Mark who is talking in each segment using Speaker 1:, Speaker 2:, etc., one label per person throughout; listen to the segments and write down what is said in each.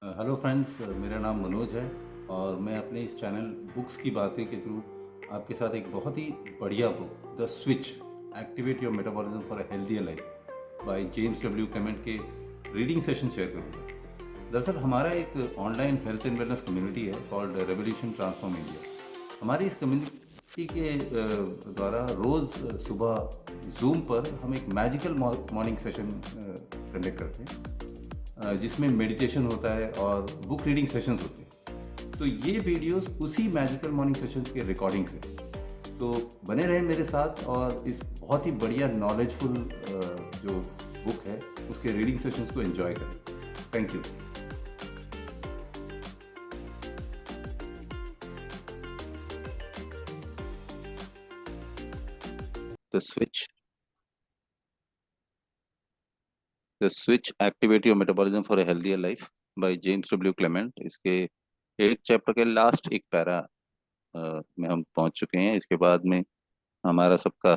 Speaker 1: Hello friends, मेरा नाम मनोज है और मैं अपने इस चैनल बुक्स की बातें के थ्रू आपके साथ एक बहुत ही बढ़िया book the switch activate your metabolism for a healthier life by James W Clement के रीडिंग सेशन शेयर करूँगा। दरअसल हमारा एक online health and wellness community है कॉल्ड रेवोल्यूशन ट्रांसफॉर्म इंडिया। हमारी इस कम्युनिटी के द्वारा रोज़ सुबह जूम पर हम एक मैजिकल मॉर्निंग सेशन कंडक्ट करते हैं, जिसमें मेडिटेशन होता है और बुक रीडिंग सेशंस होते हैं। तो ये वीडियोस उसी मैजिकल मॉर्निंग सेशंस के रिकॉर्डिंग्स हैं। तो बने रहें मेरे साथ और इस बहुत ही बढ़िया नॉलेजफुल जो बुक है उसके रीडिंग सेशंस को एंजॉय करें। Thank you. The switch the switch activate your metabolism for a healthier life by James W Clement. इसके 8 चैप्टर के लास्ट एक पैरा में हम पहुंच चुके हैं। इसके बाद में हमारा सबका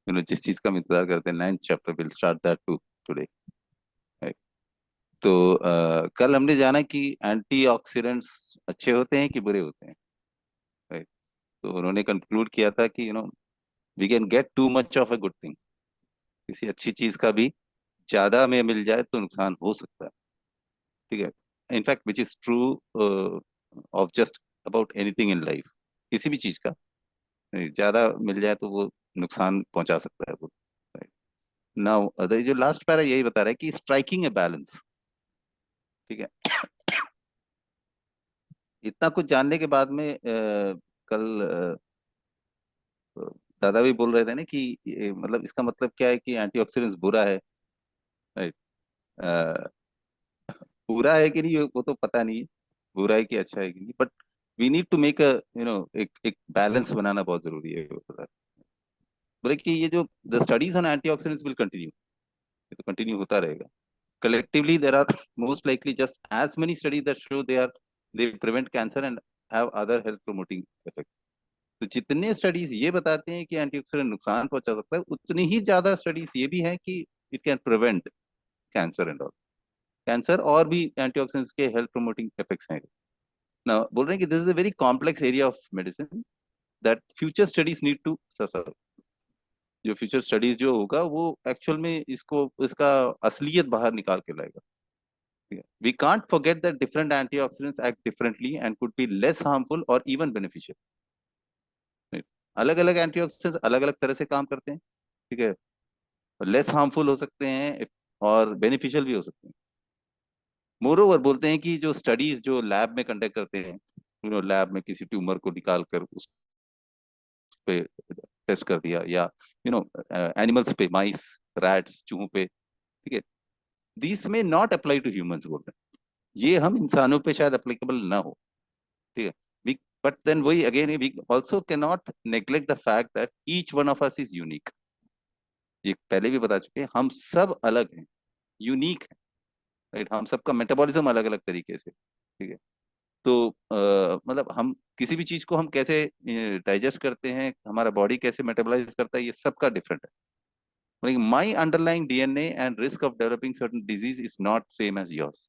Speaker 1: जिस चीज का हम इंतजार करते हैं, 9th chapter, will start that to today. तो कल हमने जाना कि एंटीऑक्सीडेंट्स अच्छे होते हैं कि बुरे होते हैं, राइट। तो उन्होंने कंक्लूड किया था कि we can get too much of a good thing. किसी अच्छी चीज का भी ज्यादा हमें मिल जाए तो नुकसान हो सकता है, ठीक है। In fact which is true of just about anything in life. किसी भी चीज का ज्यादा मिल जाए तो वो नुकसान पहुंचा सकता है वो। नाउ जो लास्ट पैरा यही बता रहा है कि स्ट्राइकिंग ए बैलेंस, ठीक है। इतना कुछ जानने के बाद में कल दादा भी बोल रहे थे ना कि मतलब इसका मतलब क्या है कि एंटीऑक्सीडेंट्स बुरा है, राइट। बुरा है कि नहीं वो तो पता नहीं है, बुरा है कि अच्छा है कि नहीं, but we need to make a एक एक बैलेंस बनाना बहुत जरूरी है, वो पता है। बोले कि ये जो the studies on antioxidants will continue, ये तो कंटिन्यू होता रहेगा। Collectively, there are most likely just as many studies that show they prevent cancer and have other health promoting effects. तो जितने स्टडीज ये बताते हैं कि एंटीऑक्सीडेंट नुकसान पहुंचा सकता है, उतनी ही ज्यादा स्टडीज ये भी हैं कि it can prevent cancer and all. Cancer और भी एंटीऑक्सीडेंट्स के हेल्थ प्रोमोटिंग इफेक्ट्स हैं ना। बोल रहे हैं कि this is a very complex area of medicine that future studies need to solve. जो फ्यूचर स्टडीज जो होगा वो एक्चुअल में इसको इसका असलियत बाहर निकाल के लाएगा। We can't forget that different antioxidants act differently and could be less harmful or even beneficial. अलग अलग एंटीऑक्सीडेंट्स अलग अलग तरह से काम करते हैं, ठीक है। लेस हार्मफुल हो सकते हैं और बेनिफिशियल भी हो सकते हैं। मोर ओवर बोलते हैं कि जो स्टडीज जो लैब में कंडक्ट करते हैं, लैब में किसी ट्यूमर को निकाल कर उस पे टेस्ट कर दिया, या एनिमल्स पे, माइस, रैट्स, चूहों पे, ठीक है। दिस में नॉट अप्लाई टू ह्यूमंस बोल रहे हैं। ये हम इंसानों पे शायद अप्लीकेबल ना हो, ठीक है। we but then we again we also cannot neglect the fact that each one of us is unique। ये पहले भी बता चुके हैं, हम सब अलग हैं, यूनिक है, राइट। हम सबका मेटाबॉलिज्म अलग अलग तरीके से, ठीक है। तो मतलब हम किसी भी चीज को हम कैसे डाइजेस्ट करते हैं, हमारा बॉडी कैसे मेटाबॉलाइज करता है, ये सबका डिफरेंट है। मतलब my underlying DNA and risk of developing certain disease is not same as yours.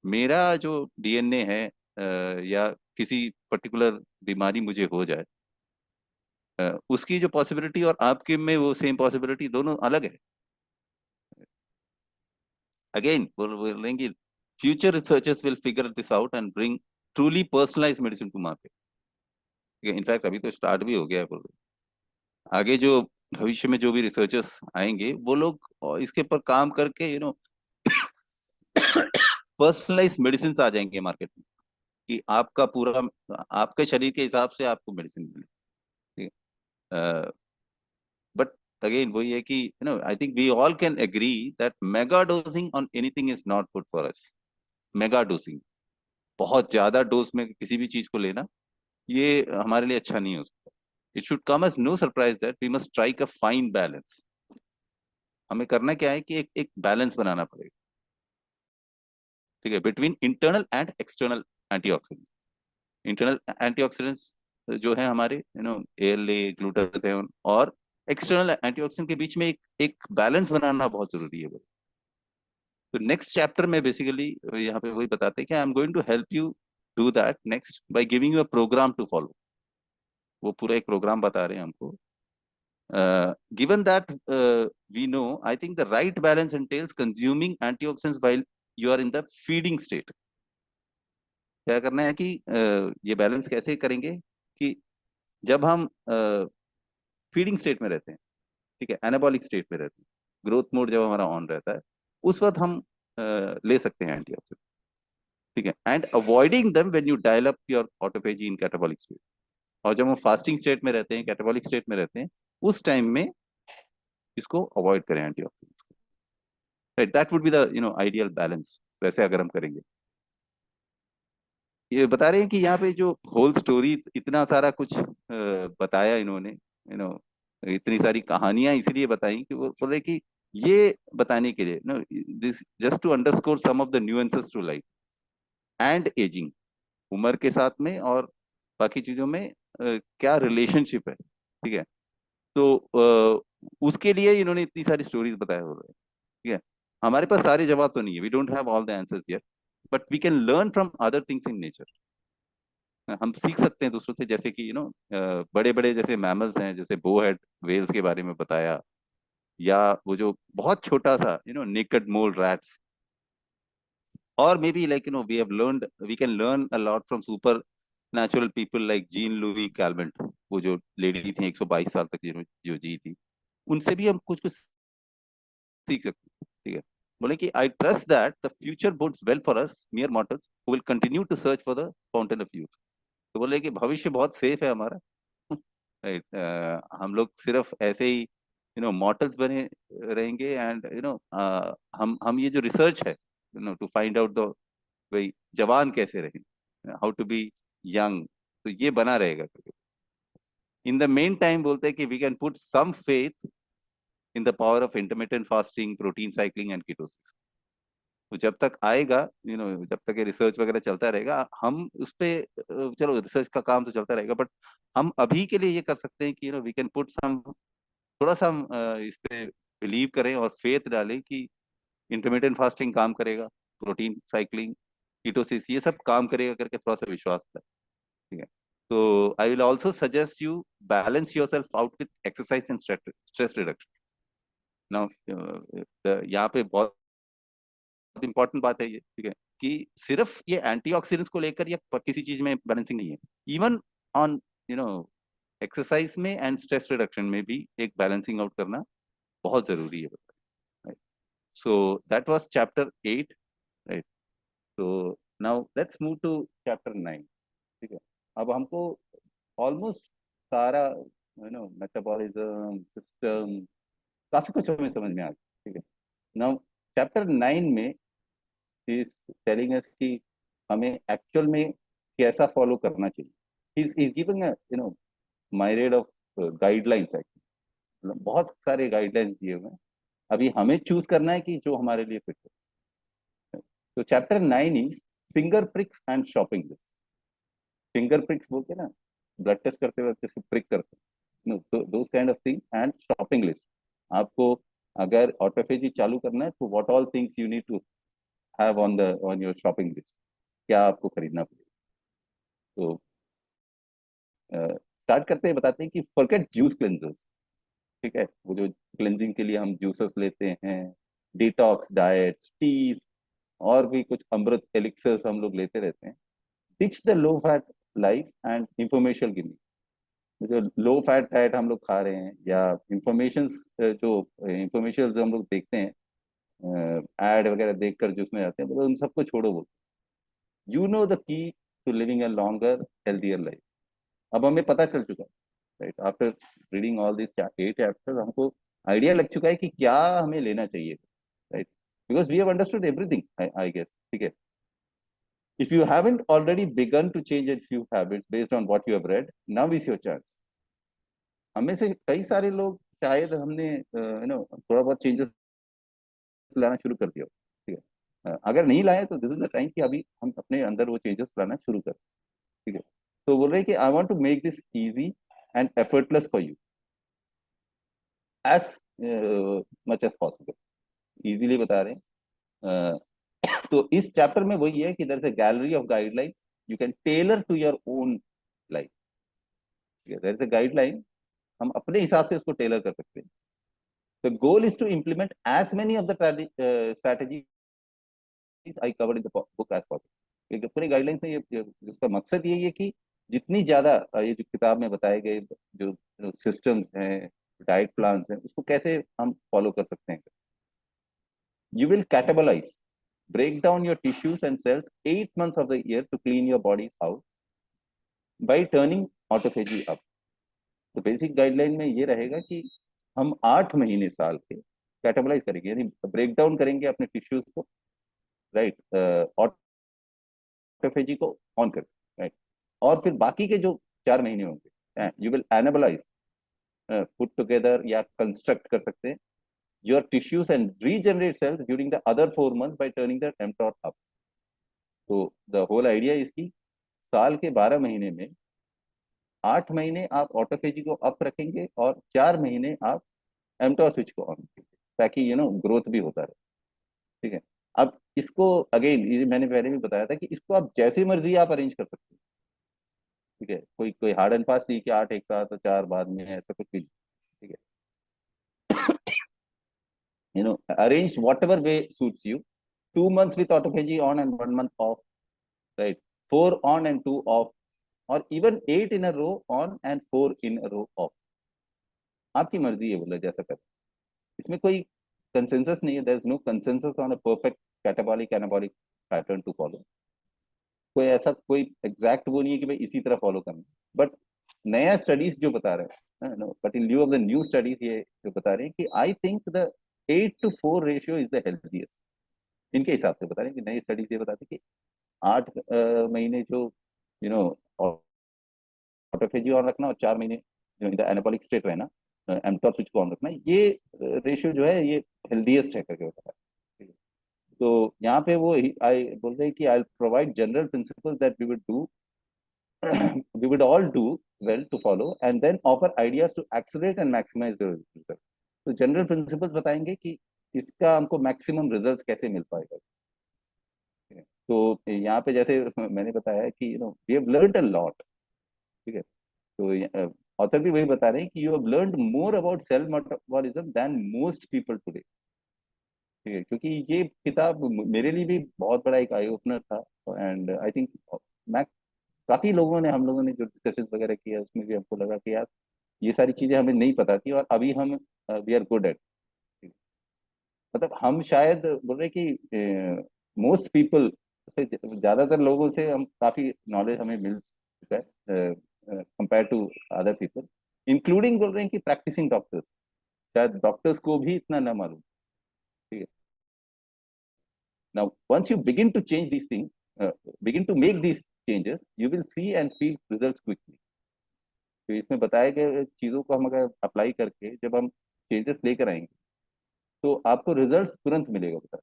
Speaker 1: मेरा जो डीएनए है, या किसी पर्टिकुलर बीमारी मुझे हो जाए, उसकी जो पॉसिबिलिटी और आपके में वो सेम पॉसिबिलिटी दोनों अलग है। अगेन बोल रहे हैं कि future researchers will figure this out and bring truly personalised medicine to market. In fact अभी तो स्टार्ट भी हो गया है, बोल रहे हैं। आगे जो भविष्य में जो भी रिसर्चर्स आएंगे वो लोग इसके ऊपर काम करके पर्सनलाइज मेडिसिन आ जाएंगे मार्केट में, कि आपका पूरा आपके शरीर के हिसाब से आपको मेडिसिन मिले, ठीक है। बट अगेन वही है कि I think we all can agree that mega dosing on anything is not good for us. Mega dosing, बहुत ज्यादा डोज में किसी भी चीज को लेना, ये हमारे लिए अच्छा नहीं हो सकता। It should come as no surprise that we must strike a fine balance. हमें करना क्या है कि एक एक बैलेंस बनाना पड़ेगा, ठीक है, between internal and external antioxidant. Internal antioxidants जो है हमारे एएलए, ग्लूटाथियोन, और एक्सटर्नल एंटीऑक्सीडेंट के बीच में एक एक बैलेंस बनाना बहुत जरूरी है। तो नेक्स्ट चैप्टर में बेसिकली यहाँ पे वही बताते हैं कि I am going to help you do that next by giving you a programme to follow. वो पूरा एक प्रोग्राम बता रहे हैं हमको। Given that we know, I think the right balance entails consuming antioxidants while you are in the feeding state. क्या करना है कि ये बैलेंस कैसे करेंगे कि जब हम फीडिंग स्टेट में रहते हैं, ठीक है, एनाबॉलिक स्टेट में रहते हैं, ग्रोथ मोड जब हमारा ऑन रहता है, उस वक्त हम ले सकते हैं एंटीऑक्सीडेंट, ठीक है, and avoiding them when you dial up your autophagy in catabolic state. और जब हम फास्टिंग स्टेट में रहते हैं, कैटाबॉलिक स्टेट में रहते हैं, उस टाइम में इसको अवॉइड करें एंटीऑक्सीडेंट्स को। Right, that would be the ideal balance, वैसे अगर हम करेंगे। ये बता रहे हैं कि यहाँ पे जो होल स्टोरी, इतना सारा कुछ बताया इन्होंने, इतनी सारी कहानियां इसलिए बताई कि वो बोले कि ये बताने के लिए, this just to underscore some of the nuances to life and ageing, उम्र के साथ में और बाकी चीजों में क्या रिलेशनशिप है, ठीक है। तो उसके लिए इन्होंने इतनी सारी स्टोरीज बताया हो रहा है, ठीक है। हमारे पास सारे जवाब तो नहीं है, we don't have all the answers yet, but we can learn from other things in nature. हम सीख सकते हैं दूसरों से, जैसे कि बड़े बड़े जैसे मैमल्स हैं, जैसे बो हेड वेल्स के बारे में बताया, या वो जो बहुत छोटा सा नेकेड मोल रैट्स, और maybe like we have learned, we can learn a lot from supernatural people like Jeanne Louise Calment, वो जो लेडी थी 122 साल तक जो जी थी, उनसे भी हम कुछ कुछ सीख सकते हैं, ठीक है। बोले कि I trust that the future bodes well for us mere mortals who will continue to search for the fountain of youth. तो बोले कि भविष्य बहुत सेफ है हमारा। राइट, हम लोग सिर्फ ऐसे ही मॉर्टल्स बने रहेंगे, एंड हम ये जो रिसर्च है, टू फाइंड आउट द भाई जवान कैसे रहे, हाउ टू बी यंग, तो ये बना रहेगा। इन द मेन टाइम बोलते हैं कि we can put some faith in the power of intermittent fasting, protein cycling and ketosis. तो जब तक आएगा, जब तक ये रिसर्च वगैरह चलता रहेगा, हम उस पे चलो रिसर्च का काम तो चलता रहेगा, बट हम अभी के लिए ये कर सकते हैं कि वी कैन पुट सम, थोड़ा सा हम इस पे बिलीव करें और फेथ डालें कि इंटरमीडिएट फास्टिंग काम करेगा, प्रोटीन साइक्लिंग, कीटोसिस, ये सब काम करेगा करके थोड़ा सा विश्वास है, ठीक है। तो I will also suggest you balance your self out with exercise and stress reduction. Now यहाँ पे बहुत इंपॉर्टेंट बात है ये, ठीक है, कि सिर्फ ये एंटीऑक्सीडेंट्स को लेकर या किसी चीज में बैलेंसिंग नहीं है, even on you know exercise में एंड स्ट्रेस रिडक्शन में भी एक बैलेंसिंग आउट करना बहुत जरूरी है। Right, so that was chapter 8। Right, तो now let's move to chapter 9, ठीक है। अब हमको ऑलमोस्ट सारा मेटाबॉलिज्म सिस्टम, काफी कुछ हमें समझ में आ गया, ठीक है। नाउ चैप्टर 9 में इज टेलिंग अस कि हमें एक्चुअल में कैसा फॉलो करना चाहिए। Is giving myriad of guidelines, actually बहुत सारे गाइडलाइंस दिए हुए हैं। अभी हमें चूज करना है कि जो हमारे लिए फिट है। तो chapter 9 is finger prix and shopping list. Finger prix बोलते हैं ना, ब्लड टेस्ट करते वक्त जैसे प्रिक करते हैं, no those kind of thing, and shopping list. आपको अगर ऑटोफेजी चालू करना है तो what all things you need to have on your shopping list, क्या आपको खरीदना पड़ेगा। तो स्टार्ट करते हैं, बताते हैं कि फॉरगेट जूस क्लेंजर्स, ठीक है, वो जो क्लेंजिंग के लिए हम जूसेस लेते हैं, डिटॉक्स डाइट्स, टीज, और भी कुछ अमृत एलिक्सर्स हम लोग लेते रहते हैं। Teach the low fat life and information giving. जो लो फैट डाइट हम लोग खा रहे हैं, या इंफॉर्मेशन, जो इंफॉर्मेशन हम लोग देखते हैं एड वगैरह देखकर जो उसमें जाते हैं, मतलब उन सबको छोड़ो। बोल, you know the key to living a longer healthier life. अब हमें पता चल चुका है, right, after reading all this 8 chapters, हमको आइडिया लग चुका है कि क्या हमें लेना चाहिए, right, because we have understood everything, I guess, ठीक है। If you haven't already begun to change a few habits based on what you have read, now is your chance. हमें से कई सारे लोग शायद हमने थोड़ा बहुत चेंजेस लाना शुरू कर दिया हो, ठीक है। अगर नहीं लाए तो दिस इज द टाइम कि अभी हम अपने अंदर वो चेंजेस लाना शुरू करें, ठीक है। तो बोल रहे हैं कि I want to make this easy and effortless for you as much as possible. Easily बता रहे हैं तो इस चैप्टर में वही है कि there is a gallery of guidelines you can tailor to your own life. There is a guideline, हम अपने हिसाब से उसको टेलर कर सकते हैं। The goal is to implement as many of the strategies I covered in the book as possible. पूरी guidelines में ये इसका मकसद यही है कि जितनी ज्यादा ये जो किताब में बताए गए जो सिस्टम्स हैं, डाइट प्लान हैं, उसको कैसे हम फॉलो कर सकते हैं। You will catabolize, break down your tissues and cells 8 months of the year to clean your body's house by turning autophagy up। तो बेसिक गाइडलाइन में ये रहेगा कि हम 8 महीने साल के कैटेबलाइज करेंगे, यानी ब्रेक डाउन करेंगे अपने टिश्यूज को, राइट, ऑटोफेजी को ऑन करके, राइट। और फिर बाकी के जो 4 महीने होंगे यू विल एनाबलाइज, पुट टुगेदर या कंस्ट्रक्ट कर सकते हैं your tissues and regenerate cells during the other 4 months by turning the mTOR up। तो द होल आइडिया इसकी, साल के 12 महीने में 8 महीने आप ऑटोफेजी को अप रखेंगे और 4 महीने आप mTOR स्विच को ऑन रखेंगे, ताकि ग्रोथ भी होता रहे। ठीक है। अब इसको अगेन, ये मैंने पहले भी बताया था कि इसको आप जैसे मर्जी आप अरेंज कर सकते हैं। ठीक है, कोई कोई हार्ड एंड फास्ट नहीं कि 8 एक साथ और 4 बाद में, ऐसा कुछ भी नहीं। ठीक है, arrange whatever way suits you। 2 months with autophagy on and 1 month off, right? 4 on and 2 off, or even 8 in a row on and 4 in a row off। आपकी मर्जी है, बोला जैसा कर। इसमें कोई कंसेंसस नहीं है, there is no consensus on a perfect catabolic anabolic pattern to follow. कोई ऐसा कोई एग्जैक्ट वो नहीं है कि भाई इसी तरह फॉलो करना। बट नया स्टडीज जो बता रहे हैं, but in lieu of the new studies ये जो बता रहे हैं कि I think the 8:4 ratio is the healthiest. इनके हिसाब से बता रहे हैं कि नई स्टडीज ये बताती है कि 8 महीने जो यू नो ऑटोफेजी ऑन रखना और 4 महीने जो इन द एनाबॉलिक स्टेट रहना, एमटॉर स्विच को ऑन रखना, ये रेशियो जो है ये हेल्दीएस्ट है करके बता रहा है। तो यहाँ पे वो आई बोल रहे हैं कि I provide general principle that we would do we would all do well to follow and then offer ideas to accelerate and maximize the result। तो जनरल प्रिंसिपल्स बताएंगे कि इसका हमको मैक्सिमम रिजल्ट कैसे मिल पाएगा। तो यहाँ पे जैसे मैंने बताया है कि we have learned a lot. ठीक है, तो ऑथर भी वही बता रहे हैं कि you have learned more about cell metabolism than most people today. ठीक है, क्योंकि ये किताब मेरे लिए भी बहुत बड़ा एक आई ओपनर था। एंड आई थिंक मैं काफी लोगों ने, हम लोगों ने जो डिस्कशन वगैरह किया उसमें भी हमको लगा कि यार ये सारी चीजें हमें नहीं पता थी, और अभी हम वी आर गुड एट। मतलब हम शायद बोल रहे कि मोस्ट पीपल से, ज्यादातर लोगों से हम काफी नॉलेज हमें मिल चुका है compare to other people, including बोल रहे हैं कि प्रैक्टिसिंग डॉक्टर्स, शायद डॉक्टर्स को भी इतना ना मालूम। ठीक है, now once you begin to change this thing, begin to make this changes, you will see and feel results quickly. तो इसमें बताए गए चीजों को हम अगर अप्लाई करके जब हम चेंजेस लेकर आएंगे तो आपको रिजल्ट तुरंत मिलेगा, बता।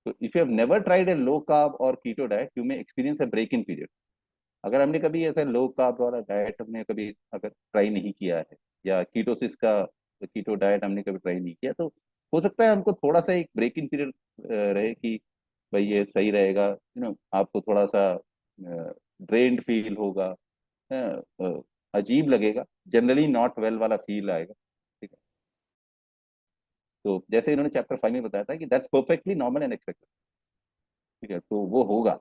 Speaker 1: तो if you have never tried a low carb और keto diet you may experience a break in period. अगर हमने कभी ऐसा लो कार्ब वाला डाइट हमने कभी अगर ट्राई नहीं किया है, या कीटोसिस का कीटो डाइट हमने कभी ट्राई नहीं किया, तो हो सकता है हमको थोड़ा सा एक ब्रेक इन पीरियड रहे कि भाई ये सही रहेगा, आपको थोड़ा सा ड्रेन्ड फील होगा, अजीब लगेगा, जनरली नॉट वेल वाला फील आएगा। ठीक है, तो जैसे इन्होंने चैप्टर 5 में बताया था कि that's perfectly normal and expected. ठीक है, तो वो होगा।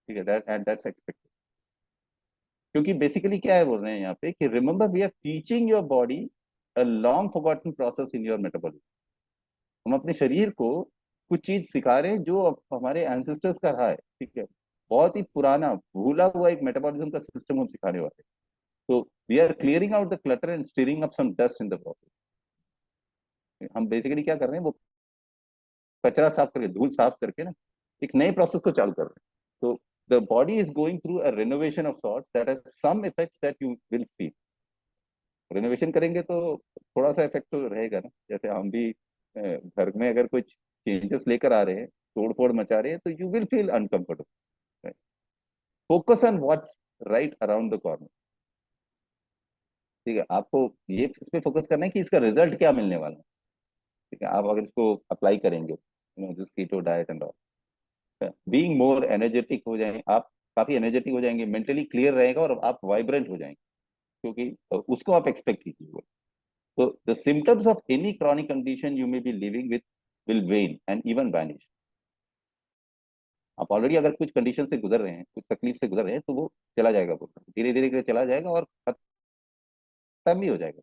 Speaker 1: ठीक है, दैट एंड दैट्स एक्सपेक्टेड। क्योंकि बेसिकली क्या है बोल रहे हैं यहाँ पे कि remember we are teaching your body a long forgotten process in your metabolism. हम अपने शरीर को कुछ चीज सिखा रहे हैं जो हमारे एंसेस्टर्स का रहा है। ठीक है, बहुत ही पुराना भूला हुआ एक मेटाबॉलिज्म का सिस्टम हम सिखाने वाले हैं। तो we are clearing out the clutter and stirring up some dust in the process. हम बेसिकली क्या कर रहे हैं, वो कचरा साफ करके, धूल साफ करके ना एक नए प्रोसेस को चालू कर रहे हैं। तो the body is going through a renovation of sorts that has some effects that you will feel. Renovation करेंगे तो थोड़ा सा इफेक्ट तो रहेगा ना। जैसे हम भी घर में अगर कुछ चेंजेस लेकर आ रहे हैं, तोड़ फोड़ मचा रहे हैं, तो you will feel uncomfortable. Focus on what's right around the corner. ठीक है, आपको ये इस पे फोकस करना है कि इसका रिजल्ट क्या मिलने वाला है। ठीक है, आप अगर इसको अप्लाई करेंगे this keto diet and all, being more energetic हो जाएंगे आप, काफी एनर्जेटिक हो जाएंगे, मेंटली क्लियर रहेगा और आप वाइब्रेंट हो जाएंगे, क्योंकि उसको आप एक्सपेक्ट कीजिए। तो the symptoms of any chronic condition you may be living with will when and even vanish. आप ऑलरेडी अगर कुछ कंडीशन से गुजर रहे हैं, कुछ तकलीफ से गुजर रहे हैं, तो वो चला जाएगा, वो धीरे धीरे धीरे चला जाएगा और खत्म भी हो जाएगा।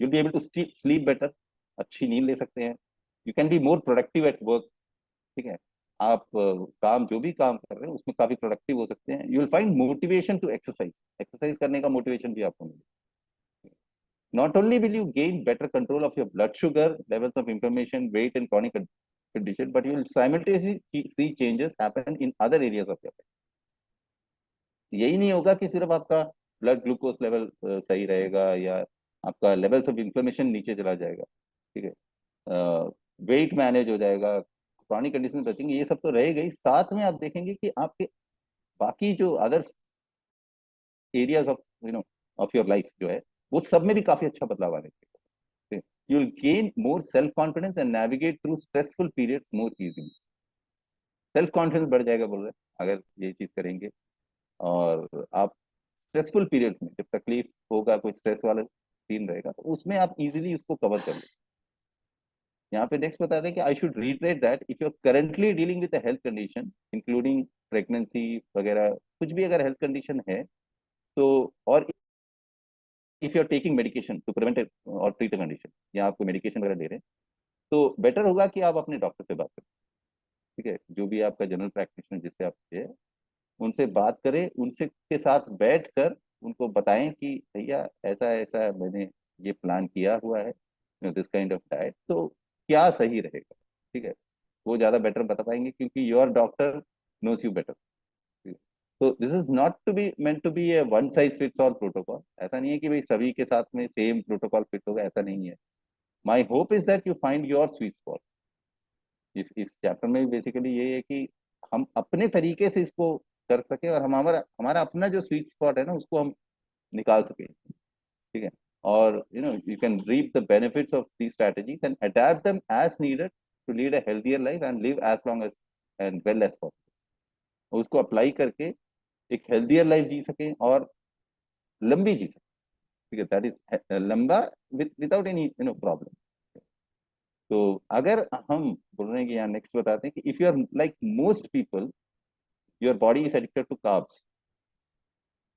Speaker 1: You'll be able to sleep better, अच्छी नींद ले सकते हैं। You can be more productive at work, ठीक है। आप काम जो भी काम कर रहे हैं उसमें काफी प्रोडक्टिव हो सकते हैं। You will find motivation to exercise, exercise करने का मोटिवेशन भी आपको मिलेगा। Not only will you gain better control of your blood sugar, levels of inflammation, weight, and chronic condition, but you will simultaneously see changes happen in other areas of your life. यही नहीं होगा कि सिर्फ आपका blood glucose level सही रहेगा या आपका लेवल्स ऑफ इंफ्लेमेशन नीचे चला जाएगा, ठीक है, वेट मैनेज हो जाएगा, क्रॉनिक कंडीशन बचेंगे, ये सब तो रहेगा ही। साथ में आप देखेंगे कि आपके बाकी जो other areas of of your life जो है, वो सब में भी काफी अच्छा बदलाव आने चाहिए। You will gain more self confidence and navigate through stressful periods more easily. Self confidence बढ़ जाएगा बोल रहे हैं अगर ये चीज करेंगे। और आप स्ट्रेसफुल पीरियड्स में, जब तकलीफ होगा, कोई स्ट्रेस वाला सीन रहेगा, तो उसमें आप इजीली उसको कवर कर लेंगे। यहाँ पे नेक्स्ट बताते हैं कि I should reiterate that if you are currently dealing with health condition including pregnancy वगैरह, कुछ भी अगर हेल्थ कंडीशन है तो, और if you are taking medication to prevent or treat a condition, या आपको मेडिकेशन वगैरह ले रहे हैं, तो बेटर होगा कि आप अपने डॉक्टर से बात करें, ठीक है। जो भी आपका जनरल प्रैक्टिशनर जिससे आप है, उनसे बात करें, उनसे के साथ बैठ कर उनको बताएं कि भैया ऐसा ऐसा मैंने ये प्लान किया हुआ है, दिस काइंड ऑफ डाइट, तो क्या सही रहेगा, ठीक है। वो ज्यादा बेटर बता पाएंगे क्योंकि your doctor knows you better. तो this is not to be meant to be a one size fits all protocol. ऐसा नहीं है कि भाई सभी के साथ में सेम प्रोटोकॉल फिट होगा, ऐसा नहीं है। My hope is that you find your sweet spot. इस चैप्टर में बेसिकली ये है कि हम अपने तरीके से इसको कर सके और हम हमारा हमारा अपना जो स्वीट स्पॉट है ना, उसको हम निकाल सके, ठीक है। और you can reap the benefits of the strategies and adapt them as needed to lead a healthier life and live as long as and well as possible. उसको अप्लाई करके एक हेल्थियर लाइफ जी सके और लंबी जी सके, ठीक है। दैट इज लंबा विदाउट एनी प्रॉब्लम। तो अगर हम बोल रहे हैं कि यहाँ नेक्स्ट बताते हैं कि if you are like most people your body is addicted to carbs.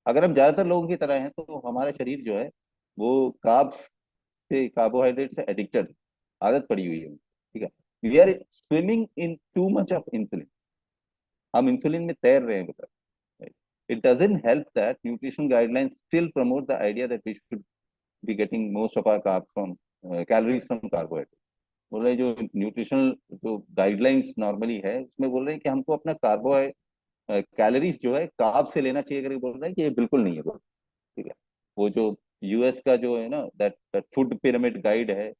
Speaker 1: अगर हम ज्यादातर लोगों की तरह हैं तो हमारा शरीर जो है वो कार्ब्स से, कार्बोहाइड्रेट से एडिक्टेड, आदत पड़ी हुई है, ठीक है। We are swimming in too much of insulin, हम इंसुलिन में तैर रहे हैं बता। It doesn't help that nutrition guidelines still promote the idea that we should be getting most of our carbs from calories from carbohydrate. बोल रहे हैं जो न्यूट्रिशनल जो गाइडलाइंस नॉर्मली है उसमें बोल रहे हैं कि हमको अपना कार्बोहाइड्रेट कैलोरीज जो है कार्ब से लेना चाहिए, करके बोल रहे हैं कि ये बिल्कुल नहीं है बोल, ठीक है। वो जो यूएस का जो है ना, दैट फूड पिरामिड गाइड है,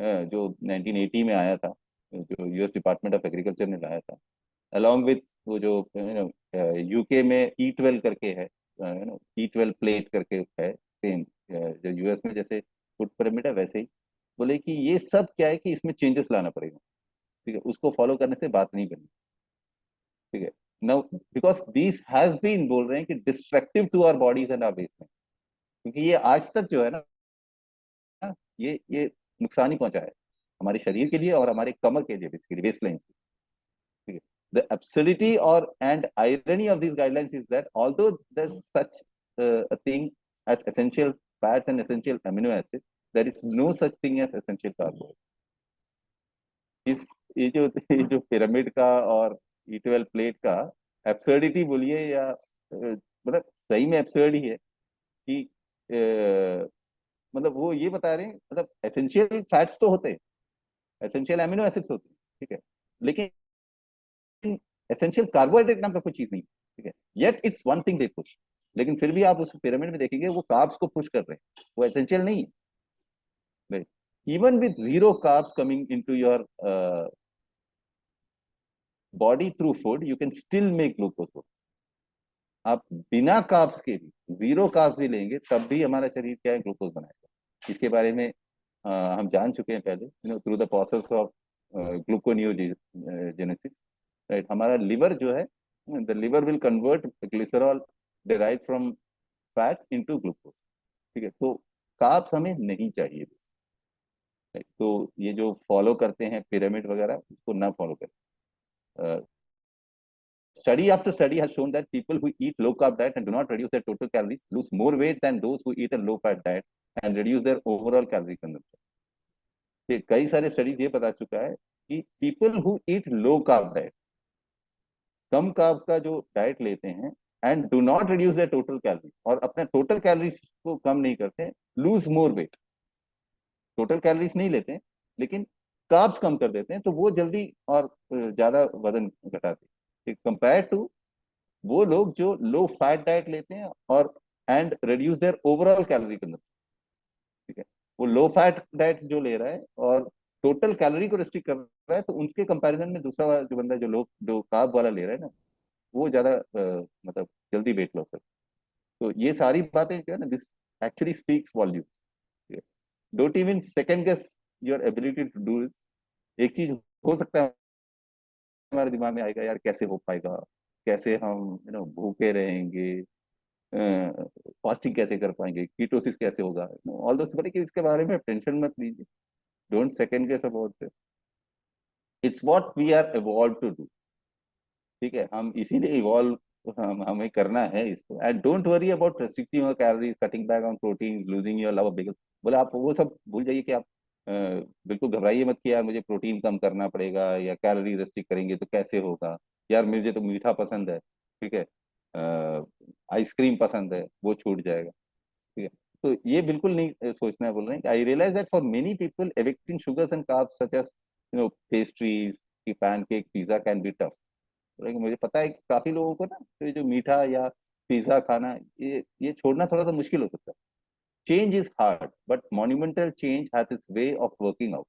Speaker 1: जो 1980 में आया था, जो यूएस डिपार्टमेंट ऑफ एग्रीकल्चर ने लाया था, अलॉन्ग विथ वो जो यूके में E12 करके है, E12 प्लेट करके है, सेम जो यूएस में जैसे फूड पिरामिड है वैसे ही। बोले कि ये सब क्या है कि इसमें चेंजेस लाना पड़ेगा, ठीक है। उसको फॉलो करने से बात नहीं बनी, ठीक है। Now because this has been, बोल रहे हैं कि destructive to our bodies and our waist, क्योंकि ये आज तक जो है ना, ये नुकसान ही पहुंचा है हमारे शरीर के लिए और हमारे कमर के लिए, बेसिकली वेस्ट लाइन, ठीक है। The absurdity or and irony of these guidelines is that although there's such a thing as essential fats and essential amino acids, there is no such thing as essential carbohydrates. इस ये जो pyramid का और E12 plate का absurdity बोलिए या मतलब सही में एब्सर्ड ही है कि मतलब वो ये बता रहे हैं, मतलब एसेंशियल फैट्स तो होते हैं, एसेंशियल एमिनो एसिड्स होते हैं, ठीक है, लेकिन एसेंशियल कार्बोहाइड्रेट नाम का कोई चीज नहीं, ठीक है। Yet it's one thing they push, लेकिन फिर भी आप उस पिरामिड में देखेंगे वो कार्ब्स को पुश कर रहे हैं, वो एसेंशियल नहीं है। Even with zero carbs coming into your body through food you can still make glucose. आप बिना कार्ब्स के भी, जीरो कार्ब्स भी लेंगे तब भी हमारा शरीर क्या है, ग्लूकोज बनाएगा। इसके बारे में हम जान चुके हैं पहले, through the process of gluconeogenesis, right. हमारा लिवर जो है, the liver will convert glycerol derive from fats into glucose. ठीक है, तो कार्ब्स हमें नहीं चाहिए, right? तो ये जो फॉलो करते हैं पिरामिड वगैरह, उसको ना फॉलो करें। Study after study has shown that people who eat low carb diet and do not reduce their total calories lose more weight than those who eat a low fat diet and reduce their overall calorie consumption. ये कई सारे studies ये बता चुका है कि people who eat low carb diet, come carb का जो डाइट लेते हैं, and do not reduce there total calories, और अपने टोटल कैलोरीज को कम नहीं करते, loose more weight. Total calories नहीं लेते हैं लेकिन कार्ब्स कम कर देते हैं, तो वो जल्दी और ज्यादा वजन घटाते हैं कंपेयर टू वो लोग जो लो फैट डाइट लेते हैं और and reduce there overall calorie consumption. ठीक है, वो लो फैट डाइट जो ले रहा है और टोटल कैलोरी को रिस्ट्रिक्ट कर रहा है, तो उनके कंपैरिजन में दूसरा वाला जो बंदा जो कार्ब वाला ले रहा है ना, वो ज्यादा मतलब जल्दी वेट लॉस कर। तो ये सारी बातें जो है ना, this actually speaks volume. Don't even second guess your ability to do. एक चीज हो सकता है हमारे दिमाग में आएगा, यार कैसे हो पाएगा, कैसे हम भूखे रहेंगे, फास्टिंग कैसे कर पाएंगे, कीटोसिस कैसे होगा, ऑल दोस, बोले कि इसके बारे में टेंशन मत लीजिए, don't second guess about it, it's what we are evolve to do. ठीक है, हम इसीलिए इवॉल्व, हमें करना है इसको। And don't worry about restricting your calories, cutting back on protein, losing your love of bagel. बोले आप वो सब भूल जाइए कि आप बिल्कुल घबराइए मत कि यार मुझे प्रोटीन कम करना पड़ेगा या कैलोरी रेस्ट्रिक्ट करेंगे तो कैसे होगा, यार मुझे तो मीठा पसंद है, ठीक है, आइसक्रीम पसंद है, वो छूट जाएगा। ठीक है, तो ये बिल्कुल नहीं सोचना है। बोल रहे हैं I realize that for many people evicting sugars and carbs such as pastries की pancake pizza can be tough. मुझे पता है कि काफी लोगों को ना तो ये जो मीठा या पिज्जा खाना, ये छोड़ना थोड़ा सा मुश्किल हो सकता है। Change is hard but monumental change has its way of working out.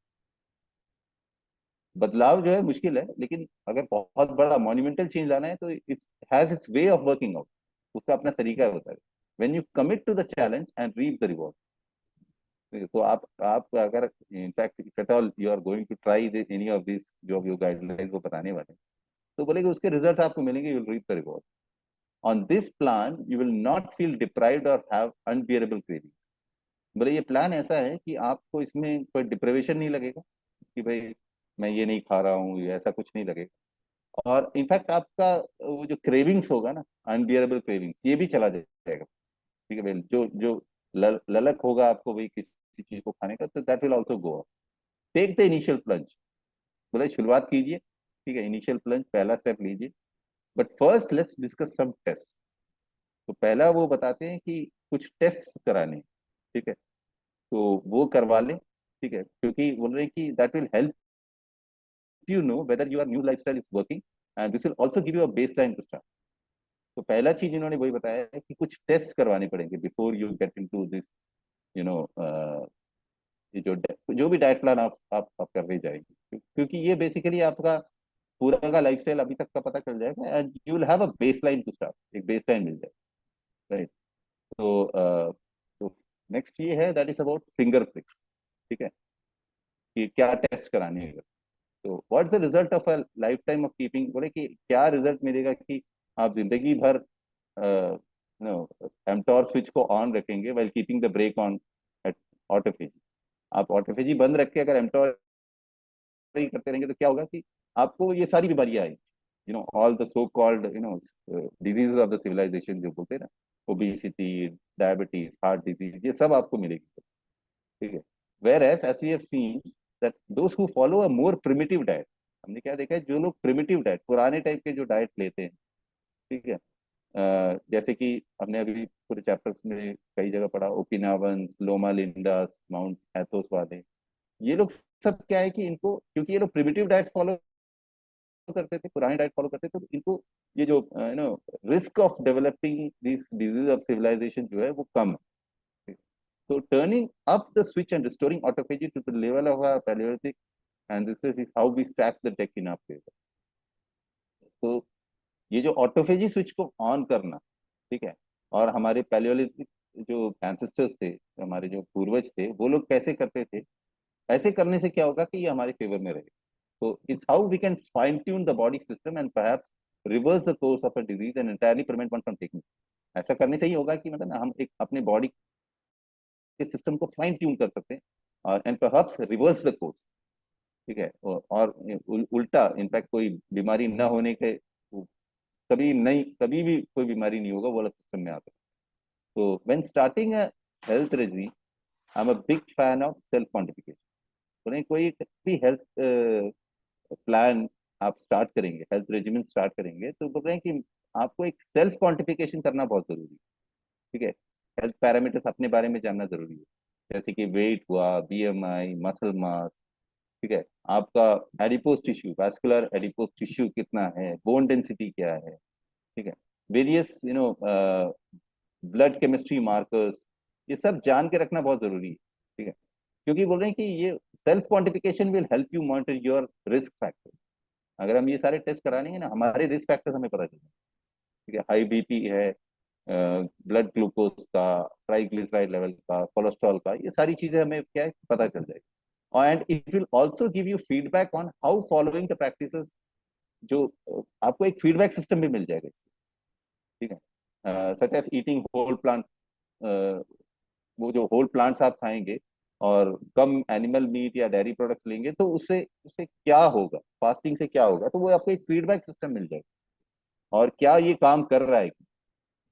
Speaker 1: बदलाव जो है मुश्किल है, लेकिन अगर बहुत बड़ा मॉन्यूमेंटल चेंज लाना है तो it's has its way of working out. उसका अपना तरीका होता है। When you commit to the challenge and reap the reward. तो आप अगर in fact if at all you are going to try any of this जो अब यो गाइडलाइंस को बताने वाले हैं, तो बोलेगे उसके रिजल्ट आपको मिलेंगे, you will reap the reward. On this plan you will not feel deprived or have unbearable craving. बोले ये प्लान ऐसा है कि आपको इसमें कोई डिप्रेवेशन नहीं लगेगा कि भाई मैं ये नहीं खा रहा हूँ, ये ऐसा कुछ नहीं लगेगा। और इनफैक्ट आपका वो जो क्रेविंग्स होगा ना, अनबियरेबल क्रेविंग्स, ये भी चला जाएगा। ठीक है भाई, जो जो ललक होगा आपको भाई किसी चीज को खाने का, तो that will also go. Take the initial plunge. बोले शुरुआत कीजिए, ठीक है, इनिशियल प्लंज, पहला स्टेप लीजिए। But first let's discuss some test. तो पहला वो बताते हैं कि कुछ टेस्ट कराने हैं, ठीक है, तो वो करवा लें। ठीक है, क्योंकि बोल रहे हैं कि that will help you know whether your new lifestyle is working and this will also give you a baseline to start. तो पहला चीज इन्होंने वही बताया है कि कुछ टेस्ट करवाने पड़ेंगे before you get into this, you know, ये जो भी डाइट प्लान आप करने जाएंगे, क्योंकि ये बेसिकली आपका पूरा का लाइफस्टाइल अभी तक का पता चल जाएगा and you will have a baseline to start, एक बेसलाइन मिल जाएगा, राइट। तो नेक्स्ट ये है, that is about finger pricks. ठीक है, कि क्या टेस्ट कराने हैं। तो what's the result of a lifetime of keeping, बोले कि क्या रिजल्ट मिलेगा कि आप जिंदगी भर नो एमटोर स्विच को ऑन रखेंगे while keeping the brake on at autophagy. आप ऑटोफेजी बंद रख के अगर एमटोर ही करते रहेंगे तो क्या होगा कि आपको ये सारी बीमारियां आएंगी, all the so called diseases of the civilisation जो बोलते हैं ना, ओबेसिटी, डायबिटीज, हार्ट डिजीज, ये सब आपको मिलेगी। ठीक है, whereas we have seen that those who follow a more primitive diet, हमने क्या देखा है, जो लोग प्रिमिटिव डाइट, पुराने टाइप के जो डाइट लेते हैं, ठीक है, जैसे कि हमने अभी पूरे चैप्टर में कई जगह पढ़ा, ओकिनावंस, लोमा लिंडास, माउंट एथोस वाले, ये लोग सब क्या है कि इनको, क्योंकि ये लोग प्रिमिटिव डाइट फॉलो करते थे, पुरानी डाइट फॉलो करते थे, तो इनको ये जो risk of developing this disease of civilisation जो है वो कम है। So turning up the switch and restoring autophagy to the level of our Paleolithic ancestors is how we stack the deck in our favor. तो ये जो autophagy switch को on करना, ठीक है, और हमारे पैलियोलिथिक जो एंसेस्टर्स थे, हमारे जो पूर्वज थे, वो लोग कैसे करते थे, ऐसे करने से क्या होगा कि ये हमारे फेवर में रहेगा। So it's how we can fine tune the body system and perhaps reverse the course of a disease and entirely prevent one from taking. ऐसा करने से ही होगा कि मतलब हम एक अपने बॉडी के सिस्टम को फाइन ट्यून कर सकते हैं और and perhaps reverse the course. ठीक है, और उल्टा इनफैक्ट कोई बीमारी न होने के, कभी नहीं, कभी भी कोई बीमारी नहीं होगा वो वाला सिस्टम में आता है। तो when starting a health regime, I am a big fan of self quantification. तो कोई भी हेल्थ प्लान आप स्टार्ट करेंगे, हेल्थ रेजिमेंट स्टार्ट करेंगे, तो बोल रहे हैं कि आपको एक सेल्फ क्वांटिफिकेशन करना बहुत जरूरी है। ठीक है, हेल्थ पैरामीटर्स अपने बारे में जानना जरूरी है, जैसे कि वेट हुआ, बीएमआई, मसल मास। ठीक है, आपका adipose tissue, vascular adipose tissue कितना है, बोन डेंसिटी क्या है। ठीक है, वेरियस ब्लड केमिस्ट्री मार्कर्स, ये सब जान के रखना बहुत जरूरी है। ठीक है, क्योंकि बोल रहे हैं कि ये self quantification will help you monitor your risk factor. अगर हम ये सारे टेस्ट करा लेंगे ना, हमारे रिस्क फैक्टर्स हमें पता चलेंगे। ठीक है, हाई बीपी है, ब्लड ग्लूकोज का, ट्राइग्लिसराइड लेवल का, कोलेस्ट्रॉल का, ये सारी चीजें हमें क्या है पता चल जाएगी। And it will also give you feedback on how following the practices, जो आपको एक फीडबैक सिस्टम भी मिल जाएगा इससे। ठीक है, such as eating whole plant, वो जो होल प्लांट्स आप खाएंगे और कम एनिमल मीट या डेयरी प्रोडक्ट्स लेंगे, तो उससे उससे क्या होगा, फास्टिंग से क्या होगा, तो वो आपको एक फीडबैक सिस्टम मिल जाएगा और क्या ये काम कर रहा है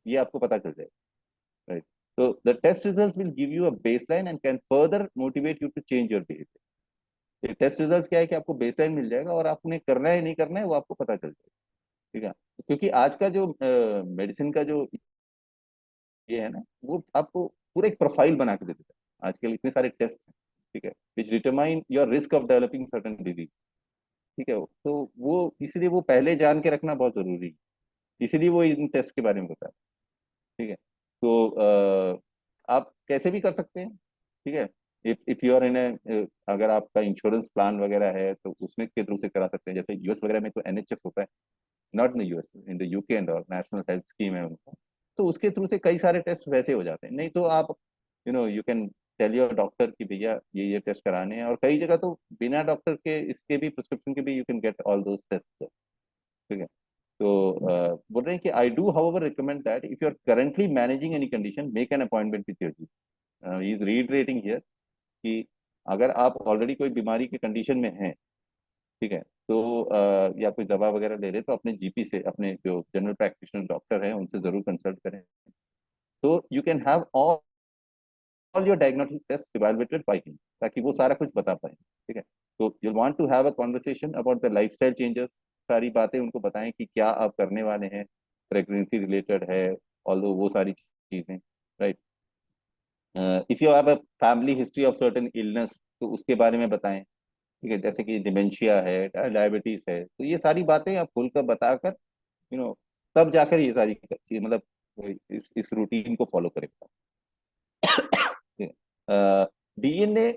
Speaker 1: ये आपको पता चल जाएगा। राइट, तो the test result will give you a baseline and can further motivate you to change your behaviour. Test result क्या है कि आपको बेसलाइन मिल जाएगा और आपने करना है नहीं करना है वो आपको पता चल जाएगा। ठीक है, क्योंकि आज का जो मेडिसिन का जो ये है ना, वो आपको पूरा एक प्रोफाइल बना के दे देता है। आजकल इतने सारे टेस्ट हैं, ठीक है, विच determine your risk of developing certain disease. ठीक है, तो वो इसीलिए वो पहले जान के रखना बहुत जरूरी है, इसीलिए वो इन टेस्ट के बारे में बताया। ठीक है, तो आप कैसे भी कर सकते हैं। ठीक है, इफ यू आर इन अगर आपका इंश्योरेंस प्लान वगैरह है तो उसमें के थ्रू से करा सकते हैं। जैसे यूएस वगैरह में तो एनएचएस होता है, not in the US, in the UK and और नेशनल हेल्थ स्कीम है उनका, तो उसके थ्रू से कई सारे टेस्ट वैसे हो जाते हैं। नहीं तो आप you can tell your doctor कि भैया ये टेस्ट कराने हैं, और कई जगह तो बिना डॉक्टर के इसके भी प्रिस्क्रिप्शन के भी you can get all those test. ठीक है, तो बोल रहे हैं कि I do however recommend that if you are currently managing any condition, make an appointment with your G. He is reiterating here कि अगर आप ऑलरेडी कोई बीमारी की कंडीशन में हैं, ठीक है, तो या कोई दवा वगैरह ले रहे तो अपने जीपी से, अपने जो जनरल प्रैक्टिशनर डॉक्टर हैं उनसे जरूर कंसल्ट करें, तो you can have all your diagnostic test evaluated by him, ताकि वो सारा कुछ बता पाए। ठीक है, तो you want to have a conversation about the lifestyle changes, सारी बातें उनको बताएं कि क्या आप करने वाले हैं, प्रेगनेंसी रिलेटेड है, ऑल वो सारी चीजें। Right, if you have a family history of certain illness, तो उसके बारे में बताएं। ठीक है, जैसे कि डिमेंशिया है, डायबिटीज है, तो ये सारी बातें आप खुलकर बताकर यू नो तब जाकर ये सारी चीज मतलब इस रूटीन को फॉलो करेगा। DNA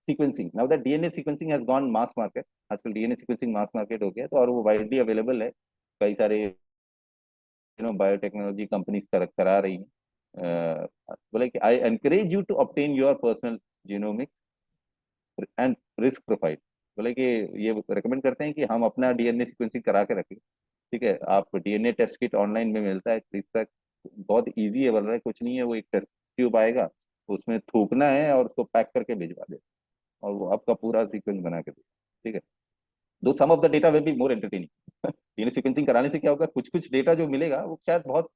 Speaker 1: sequencing, now that DNA sequencing has gone mass market, आजकल डीएनए सीक्वेंसिंग मास मार्केट हो गया, तो और वो वाइडली अवेलेबल है, कई सारे बायोटेक्नोलॉजी कंपनीज करा रही हैं। बोले कि I encourage you to obtain your personal genomic and risk profile. बोले कि ये रिकमेंड करते हैं कि हम अपना डीएनए सीक्वेंसिंग करा के रखें। ठीक है, आप डीएनए टेस्ट किट ऑनलाइन में मिलता है, तक बहुत इजी है, बोल रहा है कुछ नहीं है, वो एक टेस्ट ट्यूब आएगा, उसमें थूकना है और उसको पैक करके भिजवा दे और वो आपका पूरा सीक्वेंस बना के दे। ठीक है, though some of the data will be more entertaining. DNA sequencing कराने से क्या होगा, कुछ कुछ डेटा जो मिलेगा वो शायद बहुत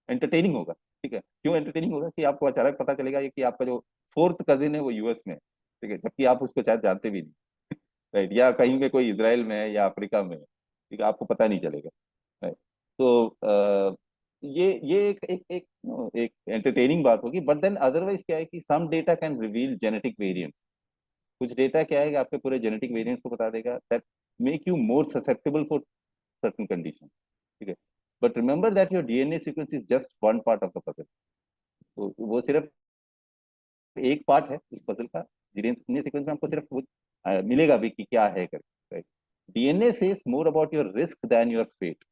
Speaker 1: एंटरटेनिंग होगा। ठीक है, क्यों एंटरटेनिंग होगा कि आपको अचानक पता चलेगा ये कि आपका जो फोर्थ कजिन है वो यूएस में है। ठीक है, जबकि आप उसको शायद जानते भी नहीं। राइट, या कहीं पे कोई इसराइल में है या अफ्रीका में है, ठीक है, आपको पता नहीं चलेगा। राइट, तो ये एक एंटरटेनिंग बात होगी, बट देन अदरवाइज क्या है कि some data can reveal genetic variant. कुछ डेटा क्या है कि आपके पूरे जेनेटिक वेरिएंट्स को बता देगा, that make you more susceptible for certain condition. ठीक है, but remember that your DNA sequence is just one part of the puzzle. तो वो सिर्फ एक पार्ट है उस पजल का। डीएनए सीक्वेंस में आपको सिर्फ वो मिलेगा भी कि क्या है करके। Right, DNA says more about your risk than your fate.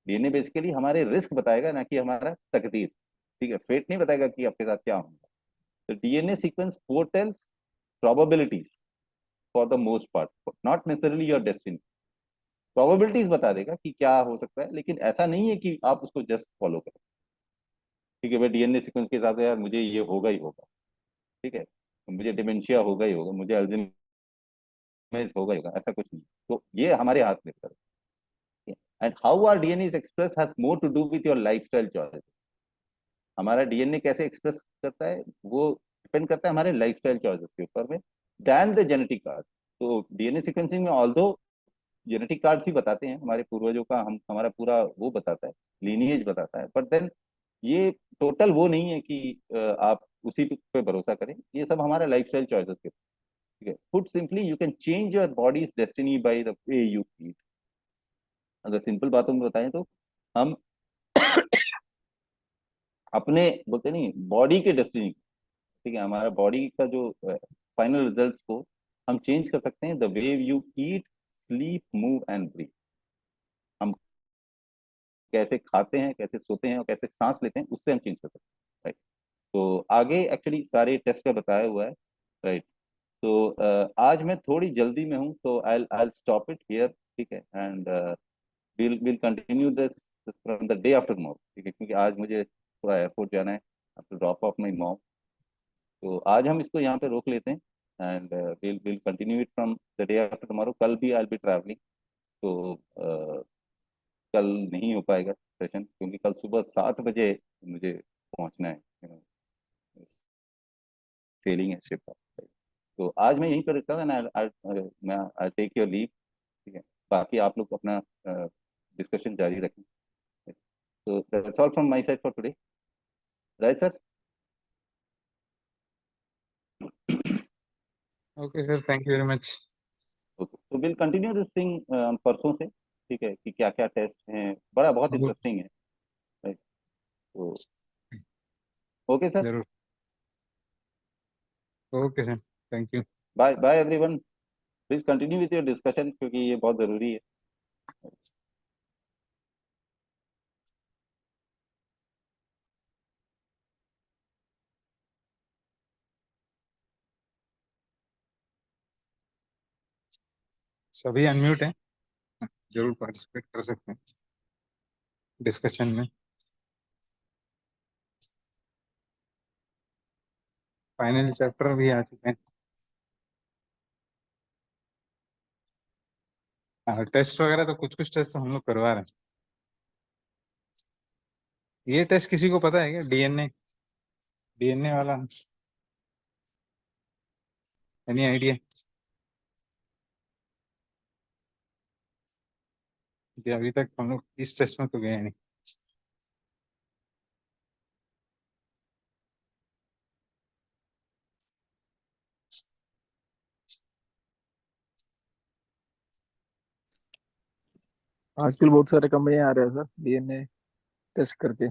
Speaker 1: DNA basically हमारे रिस्क बताएगा, ना कि हमारा तकदीर। ठीक है, फेट नहीं बताएगा कि आपके साथ क्या होगा। तो DNA sequence फोरटेल्स probabilities, for the most part, not necessarily your destiny. Probabilities बता देगा कि क्या हो सकता है, लेकिन ऐसा नहीं है कि आप उसको जस्ट फॉलो करें। ठीक है भाई, डीएनए सीक्वेंस के हिसाब से यार मुझे ये होगा ही होगा, ठीक है, मुझे डिमेंशिया होगा ही होगा, मुझे अल्जाइमर होगा ही होगा, ऐसा कुछ नहीं। तो ये हमारे हाथ में है। And how our DNA is express has more to do with your lifestyle choice. हमारा डीएनए कैसे एक्सप्रेस करता है वो डिपेंड करता है हमारे लाइफस्टाइल चॉइसेस के ऊपर में, दैन द जेनेटिक कार्ड। तो डीएनए सीक्वेंसिंग में ऑल्दो जेनेटिक कार्ड्स ही बताते हैं हमारे पूर्वजों का, हम हमारा पूरा वो बताता है, लीनिएज बताता है, बट देन ये टोटल वो नहीं है कि आप उसी पे भरोसा करें, ये सब हमारे लाइफस्टाइल चॉइसेस के। ठीक है, put simply you can change your bodies destiny by the way you ईट। अगर सिंपल बातों में बताएं तो हम अपने बोलते नहीं बॉडी के डेस्टिनी, ठीक है, हमारा बॉडी का जो फाइनल रिजल्ट को हम चेंज कर सकते हैं the way you eat, sleep, move and breathe. हम कैसे खाते हैं, कैसे सोते हैं और कैसे सांस लेते हैं, उससे हम चेंज कर सकते हैं, राइट। तो आगे एक्चुअली सारे टेस्ट का बताया हुआ है, राइट। तो आज मैं थोड़ी जल्दी में हूँ, तो आई आई स्टॉप इट हियर, ठीक है, and will continue this from the day after tomorrow, ठीक है, क्योंकि आज मुझे थोड़ा एयरपोर्ट जाना है after drop of my mom. तो आज हम इसको यहाँ पे रोक लेते हैं, and will will continue it from the day after tomorrow. कल भी आई बी ट्रैवलिंग, तो कल नहीं हो पाएगा सेशन, क्योंकि कल सुबह 7 बजे मुझे पहुंचना है, सेलिंग है शिप का। तो आज मैं यहीं पर रुकता हूँ, मैं आई टेक योर लीव, ठीक है। बाकी आप लोग अपना डिस्कशन जारी रखें। तो that's all from my side for today, right sir?
Speaker 2: Okay sir, thank you very much.
Speaker 1: Okay, तो विल कंटिन्यू दिस थिंग परसों से, ठीक है, कि क्या क्या टेस्ट हैं, बड़ा बहुत इंटरेस्टिंग है, राइट। तो ओके सर,
Speaker 2: जरूर। Okay sir, thank you.
Speaker 1: Bye bye everyone, please continue with your discussion क्योंकि ये बहुत जरूरी है।
Speaker 2: सभी अनम्यूट हैं, जरूर पार्टिसिपेट कर सकते हैं डिस्कशन में। फाइनल चैप्टर भी आ चुके हैं। हाँ, टेस्ट वगैरह तो कुछ कुछ टेस्ट तो हम लोग करवा रहे हैं। ये टेस्ट किसी को पता है क्या, डीएनए डीएनए वाला? Any idea? अभी तक हम लोग इस टेस्ट में तो गए नहीं।
Speaker 3: आजकल बहुत सारे कंपनियां आ रहे हैं सर डीएनए टेस्ट करके।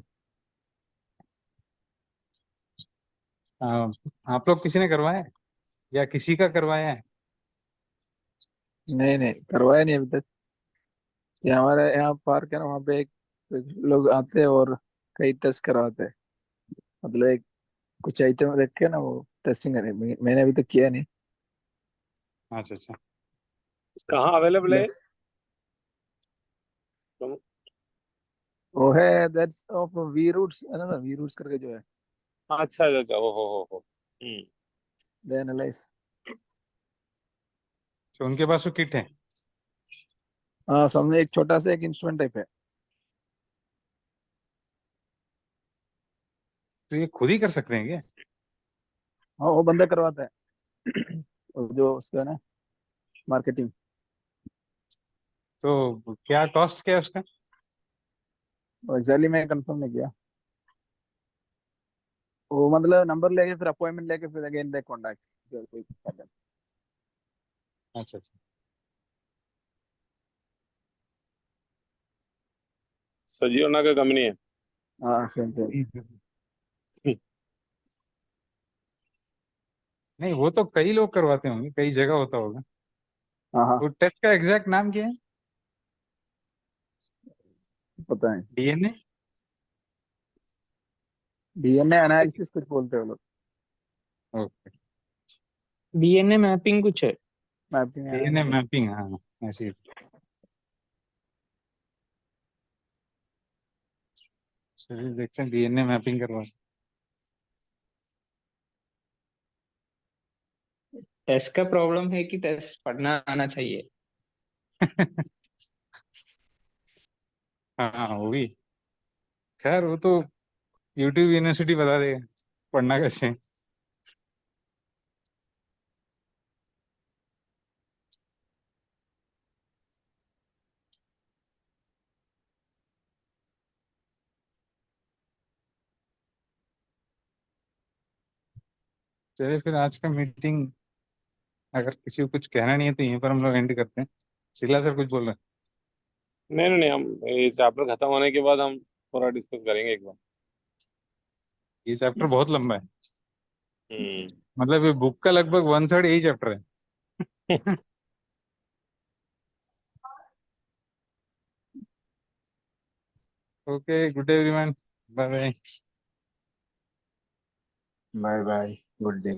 Speaker 2: हाँ, आप लोग किसी ने करवाया है या किसी का करवाया है?
Speaker 3: नहीं नहीं करवाया नहीं अभी तक। ये हमारे यहाँ पार्क है ना, वहाँ पे एक लोग आते हैं और कई टेस्ट करवाते हैं। मतलब एक कुछ आइटम रख के ना वो टेस्टिंग करे। मैंने अभी तक किया नहीं।
Speaker 2: अच्छा अच्छा।
Speaker 4: कहाँ अवेलेबल है?
Speaker 3: मतलब वो है दैट्स ऑफ वी रूट्स है ना, वी रूट्स करके जो है
Speaker 4: अच्छा अच्छा अच्छा, हो।
Speaker 3: दे एनालाइज।
Speaker 2: तो उनके पास वो किट है?
Speaker 3: हाँ, सामने एक छोटा सा एक इंस्ट्रूमेंट टाइप है।
Speaker 2: तो ये खुद ही कर सकते हैं क्या?
Speaker 3: हाँ, वो बंदा करवाता है। वो जो उसका है ना मार्केटिंग।
Speaker 2: तो क्या कॉस्ट क्या है उसका?
Speaker 3: एग्जैक्टली मैं कंफर्म नहीं किया। वो मतलब नंबर लेके फिर अपॉइंटमेंट लेके फिर अगेन दे कॉन्टैक्ट।
Speaker 2: अच्छा अच्छा।
Speaker 4: सजियोना का कंपनी है।
Speaker 3: हाँ सेम सेम।
Speaker 2: नहीं, वो तो कई लोग करवाते होंगे, कई जगह होता होगा।
Speaker 3: हाँ हाँ
Speaker 2: वो टेस्ट का एग्जैक्ट नाम क्या है?
Speaker 3: पता है।
Speaker 2: डीएनए?
Speaker 3: डीएनए एनालिसिस कुछ बोलते हैं वो लोग।
Speaker 2: ओके।
Speaker 5: डीएनए मैपिंग कुछ है।
Speaker 3: मैपिंग
Speaker 2: डीएनए मैपिंग, हाँ ऐसी। चलिए देखते हैं डीएनए मैपिंग करवा।
Speaker 5: टेस्ट का प्रॉब्लम है कि टेस्ट पढ़ना आना चाहिए।
Speaker 2: हाँ वो भी, खैर वो तो यूट्यूब यूनिवर्सिटी बता देगा पढ़ना कैसे है। चलिए फिर आज का मीटिंग, अगर किसी को कुछ कहना नहीं है तो यहीं पर हम लोग एंड करते हैं। शिला सर कुछ बोल रहे हैं?
Speaker 4: नहीं नहीं नहीं, हम ये चैप्टर खत्म होने के बाद हम पूरा डिस्कस करेंगे एक बार।
Speaker 2: ये चैप्टर बहुत लंबा है,
Speaker 4: हम्म।
Speaker 2: मतलब ये बुक का लगभग 1/3 यही चैप्टर है। Okay, good day everyone, bye bye.
Speaker 3: Bye bye, good day.